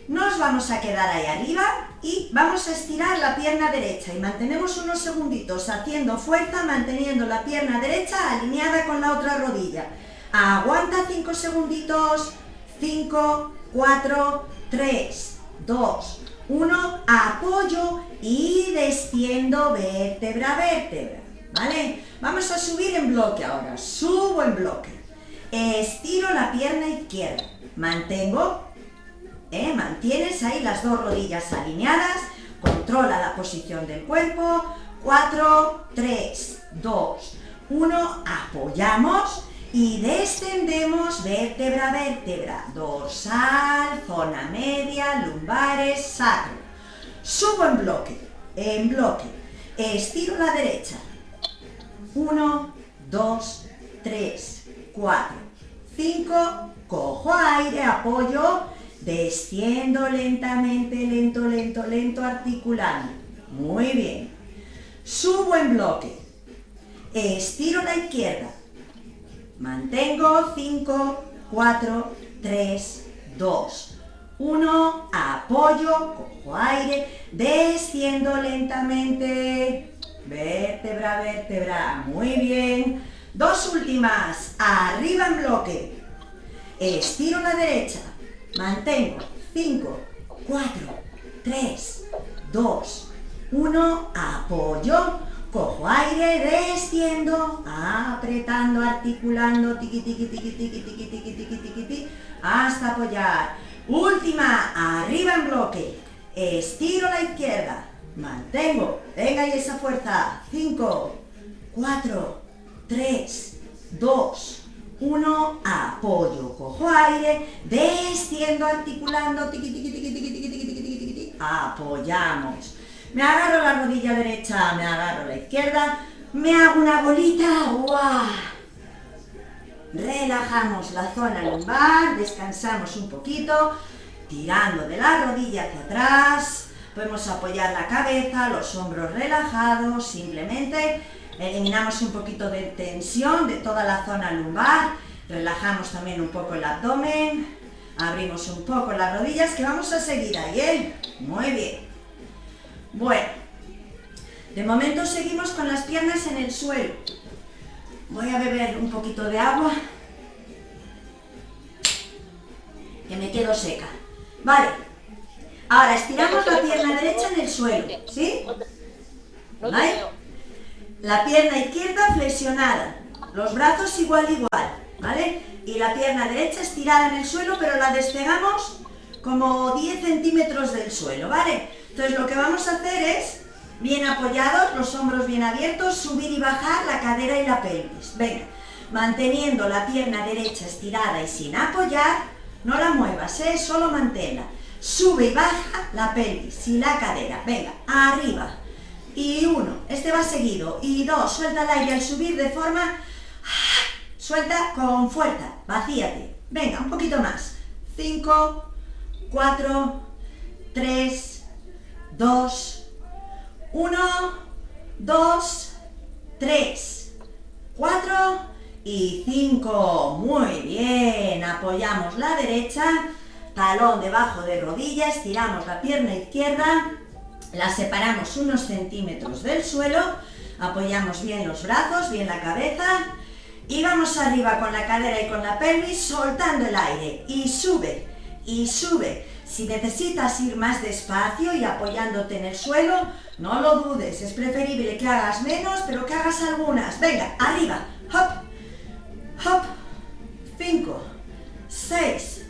Nos vamos a quedar ahí arriba y vamos a estirar la pierna derecha y mantenemos unos segunditos haciendo fuerza, manteniendo la pierna derecha alineada con la otra rodilla. Aguanta 5 segunditos, 5, 4, 3, 2, 1, apoyo y desciendo vértebra a vértebra, ¿vale? Vamos a subir en bloque ahora, subo en bloque, estiro la pierna izquierda, mantengo, mantienes ahí las 2 rodillas alineadas, controla la posición del cuerpo, 4, 3, 2, 1, apoyamos y descendemos vértebra a vértebra, dorsal, zona media, lumbares, sacro. Subo en bloque, estiro la derecha. 1, 2, 3, 4, 5, cojo aire, apoyo, desciendo lentamente, lento, articulando. Muy bien. Subo en bloque, estiro la izquierda, mantengo 5, 4, 3, 2, 1, apoyo, cojo aire, desciendo lentamente, vértebra a vértebra, muy bien. Dos últimas, arriba en bloque, estiro la derecha, mantengo 5, 4, 3, 2, 1, apoyo, cojo aire, desciendo, apretando, articulando, tiqui, tiqui, tiqui, tiqui, tiqui, tiqui, tiqui, tiqui, tiqui, hasta apoyar. Última, arriba en bloque, estiro la izquierda, mantengo, venga ahí esa fuerza, 5, 4, 3, 2, 1, apoyo, cojo aire, desciendo, articulando, tiqui, tiqui, tiqui, tiqui, tiqui, tiqui, tiqui, tiqui, tiqui, apoyamos. Me agarro la rodilla derecha, me agarro la izquierda, me hago una bolita, ¡guau! Relajamos la zona lumbar, descansamos un poquito, tirando de la rodilla hacia atrás, podemos apoyar la cabeza, los hombros relajados, simplemente eliminamos un poquito de tensión de toda la zona lumbar, relajamos también un poco el abdomen, abrimos un poco las rodillas, que vamos a seguir ahí, ¿eh? Muy bien. Bueno, de momento seguimos con las piernas en el suelo. Voy a beber un poquito de agua, que me quedo seca. Vale, ahora estiramos la pierna derecha en el suelo, ¿sí? ¿Vale? La pierna izquierda flexionada, los brazos igual, ¿vale? Y la pierna derecha estirada en el suelo, pero la despegamos como 10 centímetros del suelo, ¿vale? Entonces lo que vamos a hacer es, bien apoyados, los hombros bien abiertos, subir y bajar la cadera y la pelvis. Venga, manteniendo la pierna derecha estirada y sin apoyar, no la muevas, solo manténla. Sube y baja la pelvis y la cadera. Venga, arriba. Y 1, este va seguido. Y 2, suelta el aire al subir de forma... Suelta con fuerza, vacíate. Venga, un poquito más. 5, 4, 3, 2, 1, 2, 3, 4 y 5. Muy bien, apoyamos la derecha, talón debajo de rodilla, estiramos la pierna izquierda, la separamos unos centímetros del suelo, apoyamos bien los brazos, bien la cabeza y vamos arriba con la cadera y con la pelvis, soltando el aire y sube y sube. Si necesitas ir más despacio y apoyándote en el suelo, no lo dudes, es preferible que hagas menos, pero que hagas algunas. Venga, arriba, hop, hop, 5, 6,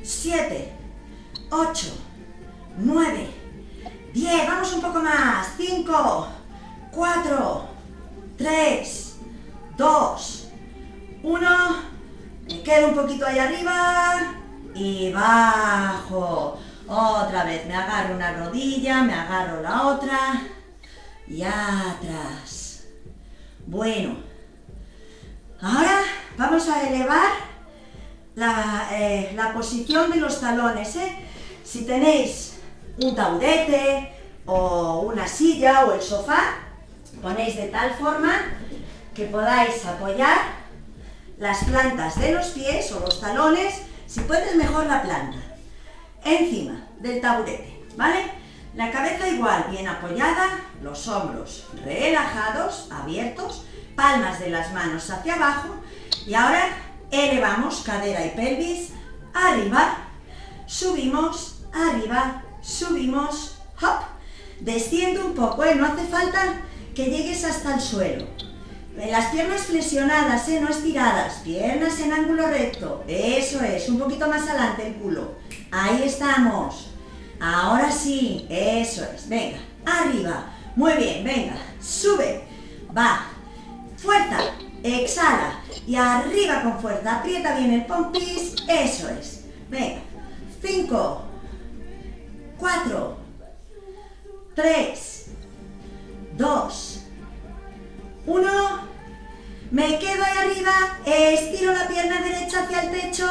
7, 8, 9, 10, vamos un poco más, 5, 4, 3, 2, 1, me quedo un poquito ahí arriba, y bajo, otra vez, me agarro una rodilla, me agarro la otra, y atrás. Bueno, ahora vamos a elevar la posición de los talones, Si tenéis un taburete, o una silla, o el sofá, ponéis de tal forma que podáis apoyar las plantas de los pies, o los talones, si puedes mejor la planta, encima del taburete, ¿vale? La cabeza igual, bien apoyada, los hombros relajados, abiertos, palmas de las manos hacia abajo, y ahora elevamos cadera y pelvis, arriba, subimos, arriba, subimos, hop, desciende un poco, no hace falta que llegues hasta el suelo. Las piernas flexionadas, no estiradas, piernas en ángulo recto, eso es, un poquito más adelante el culo, ahí estamos, ahora sí, eso es, venga, arriba, muy bien, venga, sube, va, fuerza, exhala, y arriba con fuerza, aprieta bien el pompis, eso es. Venga, 5, 4, 3, 2, 1, me quedo ahí arriba, estiro la pierna derecha hacia el techo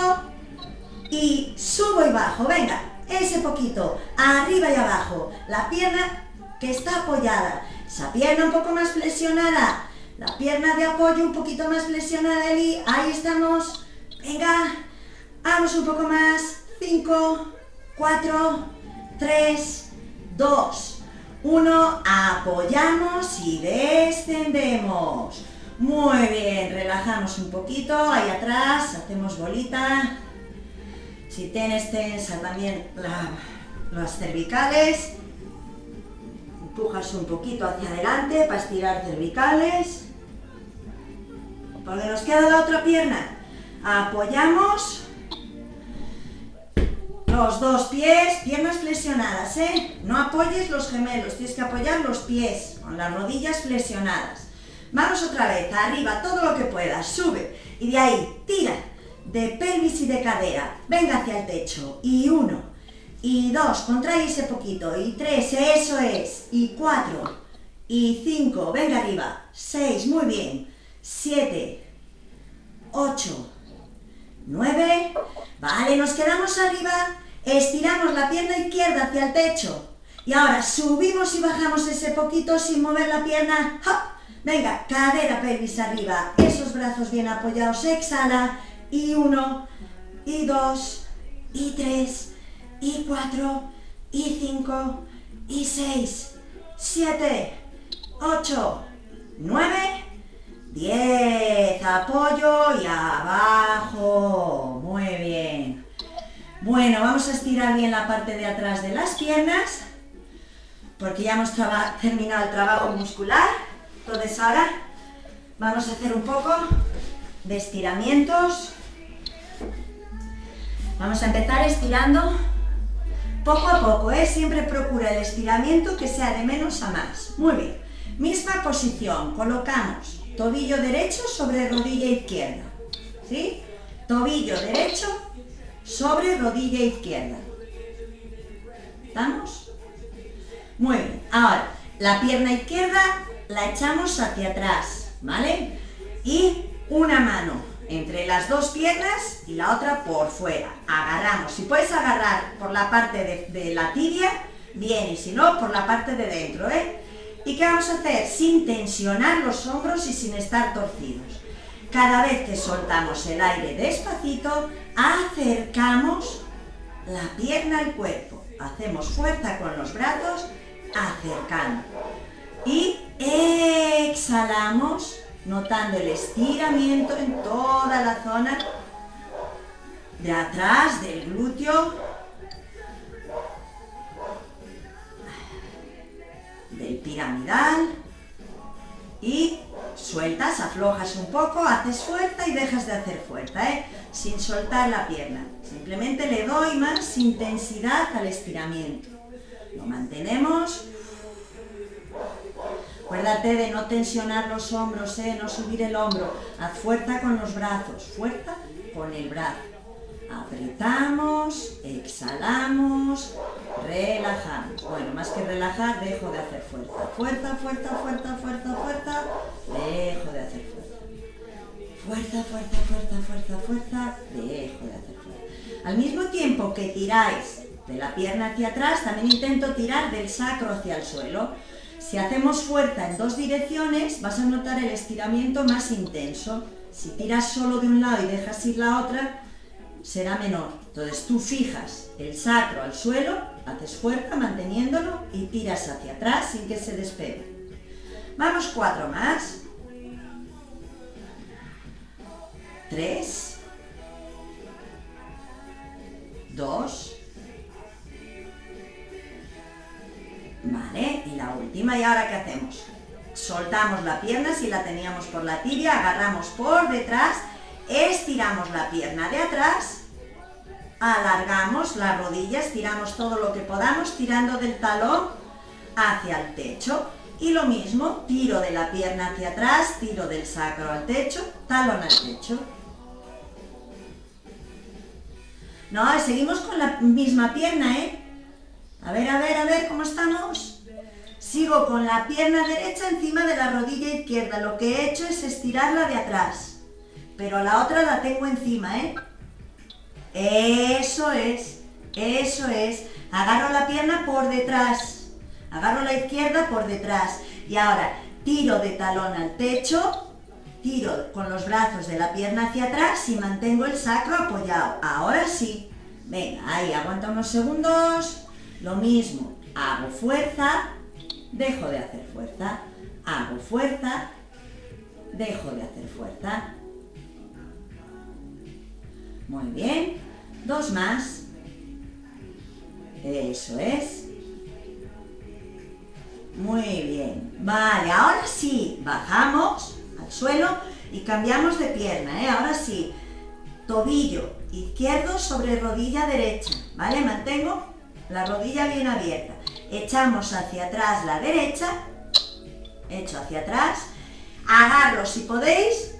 y subo y bajo, venga, ese poquito, arriba y abajo, la pierna que está apoyada, esa pierna un poco más flexionada, la pierna de apoyo un poquito más flexionada, Eli, ahí estamos, venga, vamos un poco más, 5, 4, 3, 2, 1, apoyamos y descendemos. Muy bien, relajamos un poquito, ahí atrás, hacemos bolita. Si tienes tensa también las cervicales, empujas un poquito hacia adelante para estirar cervicales. Porque nos queda la otra pierna. Apoyamos los dos pies, piernas flexionadas, No apoyes los gemelos, tienes que apoyar los pies con las rodillas flexionadas. Vamos otra vez, arriba, todo lo que puedas, sube. Y de ahí, tira de pelvis y de cadera. Venga hacia el techo. Y 1, y 2, contrae ese poquito. Y 3, eso es. Y 4, y 5, venga arriba. 6, muy bien. 7, 8, 9. Vale, nos quedamos arriba. Estiramos la pierna izquierda hacia el techo. Y ahora subimos y bajamos ese poquito sin mover la pierna. ¡Hop! Venga, cadera, pelvis arriba, esos brazos bien apoyados, exhala, y 1, y 2, y 3, y 4, y 5, y 6, 7, 8, 9, 10, apoyo y abajo, muy bien. Bueno, vamos a estirar bien la parte de atrás de las piernas, porque ya hemos terminado el trabajo muscular. Entonces ahora vamos a hacer un poco de estiramientos. Vamos a empezar estirando poco a poco, Siempre procura el estiramiento que sea de menos a más. Muy bien. Misma posición, colocamos tobillo derecho sobre rodilla izquierda. ¿Sí? Tobillo derecho sobre rodilla izquierda. ¿Estamos? Muy bien. Ahora, la pierna izquierda la echamos hacia atrás, ¿vale? Y una mano entre las dos piernas y la otra por fuera. Agarramos. Si puedes agarrar por la parte de la tibia, bien, y si no, por la parte de dentro, ¿Y qué vamos a hacer? Sin tensionar los hombros y sin estar torcidos. Cada vez que soltamos el aire despacito, acercamos la pierna al cuerpo. Hacemos fuerza con los brazos, acercando. Y exhalamos, notando el estiramiento en toda la zona de atrás del glúteo, del piramidal, y sueltas, aflojas un poco, haces fuerza y dejas de hacer fuerza, sin soltar la pierna. Simplemente le doy más intensidad al estiramiento. Lo mantenemos. Acuérdate de no tensionar los hombros, no subir el hombro. Haz fuerza con los brazos, fuerza con el brazo. Apretamos, exhalamos, relajamos. Bueno, más que relajar, dejo de hacer fuerza. Fuerza, fuerza, fuerza, fuerza, fuerza. Dejo de hacer fuerza. Fuerza, fuerza, fuerza, fuerza, fuerza. Dejo de hacer fuerza. Al mismo tiempo que tiráis de la pierna hacia atrás, también intento tirar del sacro hacia el suelo. Si hacemos fuerza en dos direcciones, vas a notar el estiramiento más intenso. Si tiras solo de un lado y dejas ir la otra, será menor. Entonces tú fijas el sacro al suelo, haces fuerza manteniéndolo y tiras hacia atrás sin que se despegue. Vamos 4 más. 3, 2, vale, y la última. ¿Y ahora qué hacemos? Soltamos la pierna, si la teníamos por la tibia, agarramos por detrás, estiramos la pierna de atrás, alargamos la rodilla, estiramos todo lo que podamos, tirando del talón hacia el techo. Y lo mismo, tiro de la pierna hacia atrás, tiro del sacro al techo, talón al techo. No, seguimos con la misma pierna, ¿eh? A ver, ¿cómo estamos? Sigo con la pierna derecha encima de la rodilla izquierda. Lo que he hecho es estirarla de atrás. Pero la otra la tengo encima, ¿eh? Eso es, eso es. Agarro la pierna por detrás. Agarro la izquierda por detrás. Y ahora tiro de talón al techo. Tiro con los brazos de la pierna hacia atrás y mantengo el sacro apoyado. Ahora sí. Venga, ahí, aguanta unos segundos. Lo mismo, hago fuerza, dejo de hacer fuerza. Hago fuerza, dejo de hacer fuerza. Muy bien. 2 más. Eso es. Muy bien. Vale, ahora sí, bajamos al suelo y cambiamos de pierna, ¿eh? Ahora sí, tobillo izquierdo sobre rodilla derecha, ¿vale? Mantengo la rodilla bien abierta. Echamos hacia atrás la derecha, echo hacia atrás, agarro si podéis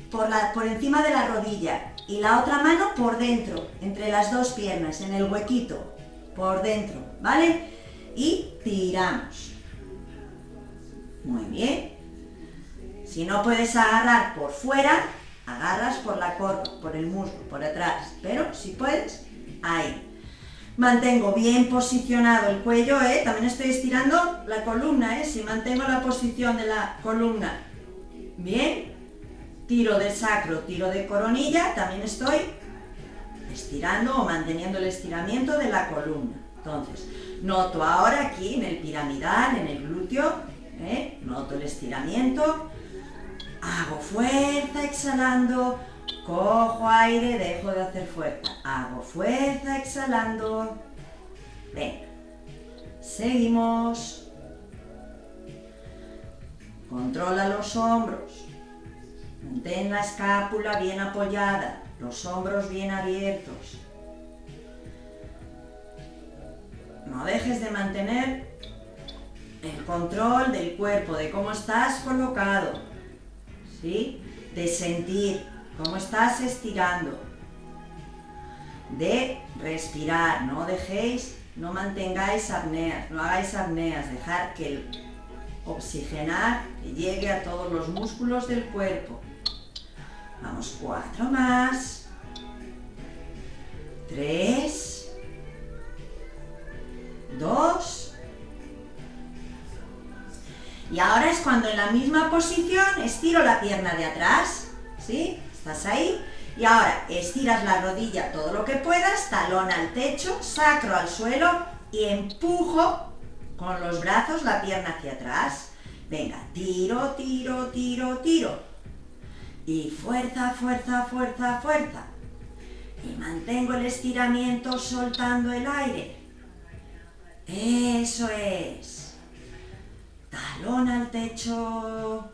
por encima de la rodilla y la otra mano por dentro, entre las dos piernas, en el huequito, por dentro, ¿vale? Y tiramos. Muy bien. Si no puedes agarrar por fuera, agarras por la corva, por el muslo, por atrás. Pero si puedes, ahí. Mantengo bien posicionado el cuello, ¿eh? También estoy estirando la columna, ¿eh? Si mantengo la posición de la columna bien, tiro de sacro, tiro de coronilla, también estoy estirando o manteniendo el estiramiento de la columna. Entonces, noto ahora aquí en el piramidal, en el glúteo, noto el estiramiento, hago fuerza exhalando, cojo aire, dejo de hacer fuerza, hago fuerza exhalando. Venga, seguimos. Controla los hombros, mantén la escápula bien apoyada, los hombros bien abiertos. No dejes de mantener el control del cuerpo, de cómo estás colocado, ¿sí? De sentir cómo estás estirando, de respirar, no mantengáis apneas, no hagáis apneas, dejar que el oxigenar que llegue a todos los músculos del cuerpo. Vamos, 4 más, 3, 2, y ahora es cuando en la misma posición estiro la pierna de atrás, ¿sí? Estás ahí, y ahora estiras la rodilla todo lo que puedas, talón al techo, sacro al suelo y empujo con los brazos la pierna hacia atrás. Venga, tiro, tiro, tiro, tiro, y fuerza, fuerza, fuerza, fuerza, y mantengo el estiramiento soltando el aire. Eso es. Talón al techo.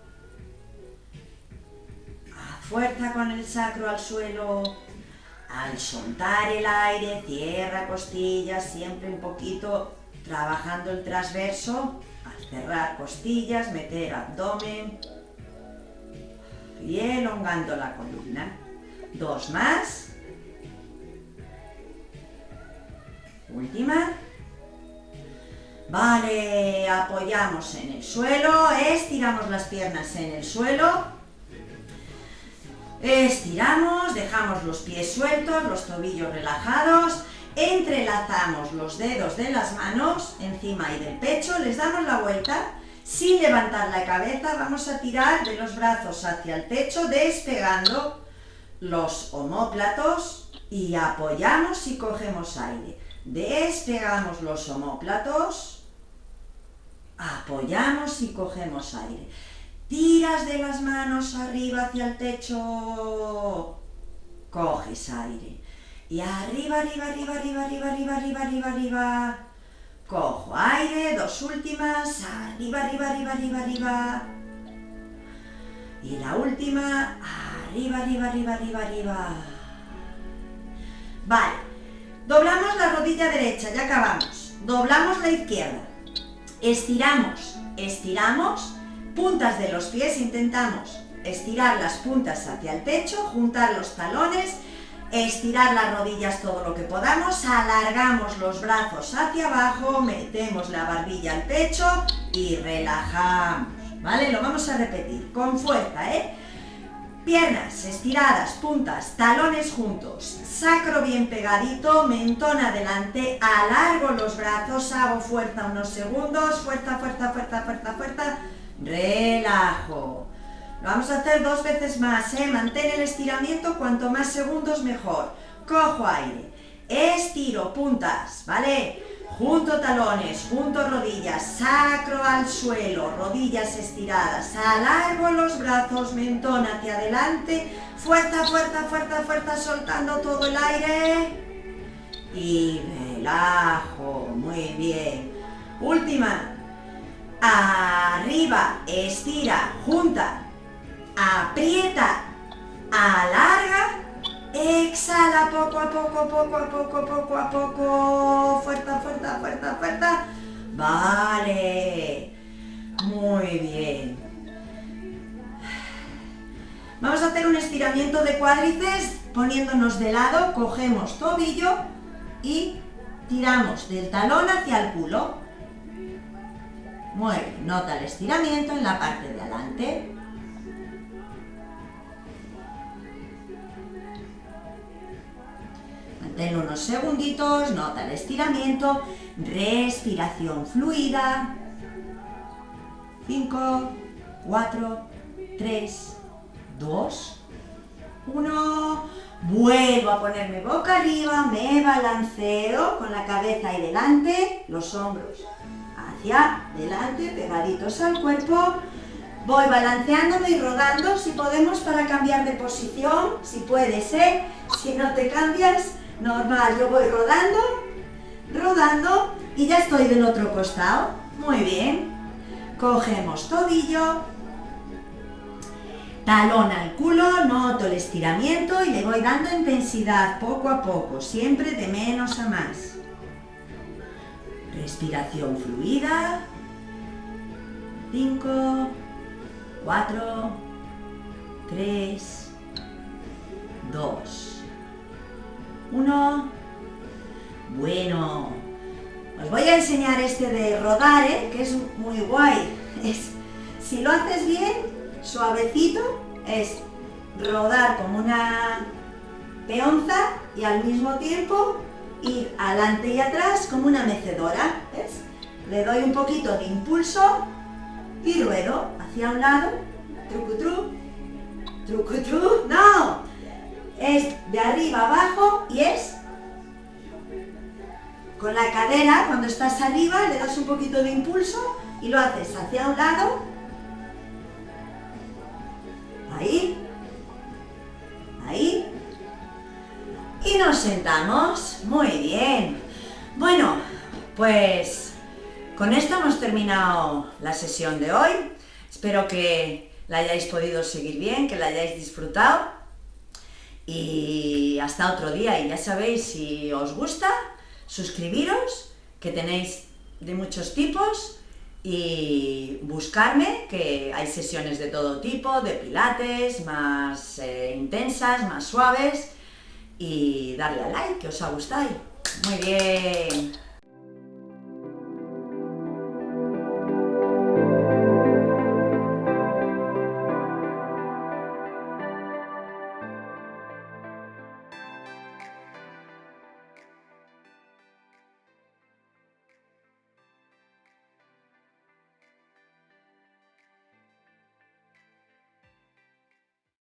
A fuerza con el sacro al suelo. Al soltar el aire, cierra costillas, siempre un poquito trabajando el transverso. Al cerrar costillas, meter abdomen. Y elongando la columna. 2 más. Última. Vale, apoyamos en el suelo, estiramos las piernas en el suelo, estiramos, dejamos los pies sueltos, los tobillos relajados, entrelazamos los dedos de las manos encima y del pecho, les damos la vuelta, sin levantar la cabeza, vamos a tirar de los brazos hacia el techo, despegando los omóplatos y apoyamos y cogemos aire. Despegamos los omóplatos. Apoyamos y cogemos aire. Tiras de las manos arriba hacia el techo. Coges aire. Y arriba, arriba, arriba, arriba, arriba, arriba, arriba, arriba, arriba. Cojo aire, 2 últimas. Arriba, arriba, arriba, arriba, arriba. Y la última. Arriba, arriba, arriba, arriba, arriba. Vale. Doblamos la rodilla derecha, ya acabamos. Doblamos la izquierda. Estiramos estiramos, puntas de los pies, intentamos estirar las puntas hacia el techo, juntar los talones, estirar las rodillas todo lo que podamos, alargamos los brazos hacia abajo, metemos la barbilla al pecho y relajamos, ¿vale? Lo vamos a repetir con fuerza, ¿eh? Piernas estiradas, puntas, talones juntos, sacro bien pegadito, mentón adelante, alargo los brazos, hago fuerza unos segundos, fuerza, fuerza, fuerza, fuerza, fuerza, relajo. Lo vamos a hacer 2 veces más, ¿eh? Mantén el estiramiento, cuanto más segundos mejor. Cojo aire, estiro puntas, ¿vale? Junto talones, junto rodillas, sacro al suelo, rodillas estiradas, alargo los brazos, mentón hacia adelante, fuerza, fuerza, fuerza, fuerza, soltando todo el aire y relajo, muy bien. Última, arriba, estira, junta, aprieta, alarga, exhala poco a poco, poco a poco, poco a poco, fuerza, fuerza, fuerza, fuerza, vale, muy bien. Vamos a hacer un estiramiento de cuádriceps poniéndonos de lado, cogemos tobillo y tiramos del talón hacia el culo. Muy bien, nota el estiramiento en la parte de adelante. Mantén unos segunditos, nota el estiramiento, respiración fluida. 5, 4, 3, 2, 1. Vuelvo a ponerme boca arriba, me balanceo con la cabeza ahí delante, los hombros hacia delante, pegaditos al cuerpo. Voy balanceándome y rodando, si podemos, para cambiar de posición, si puedes, ¿eh? Si no te cambias, normal, yo voy rodando, rodando y ya estoy del otro costado. Muy bien. Cogemos tobillo, talón al culo, noto el estiramiento y le voy dando intensidad poco a poco, siempre de menos a más. Respiración fluida. 5, 4, 3, 2, 1. Bueno, os voy a enseñar este de rodar, que es muy guay. Si lo haces bien, suavecito, es rodar como una peonza y al mismo tiempo ir adelante y atrás como una mecedora, ¿ves? Le doy un poquito de impulso y ruedo hacia un lado, trucutru, trucutru, no, es de arriba abajo y es con la cadera, cuando estás arriba le das un poquito de impulso y lo haces hacia un lado, ahí, ahí, y nos sentamos. Muy bien. Bueno, pues con esto hemos terminado la sesión de hoy. Espero que la hayáis podido seguir bien, que la hayáis disfrutado. Y hasta otro día. Y ya sabéis, si os gusta, suscribiros, que tenéis de muchos tipos, y buscarme, que hay sesiones de todo tipo, de pilates, más intensas, más suaves, y darle a like, que os ha gustado. Muy bien.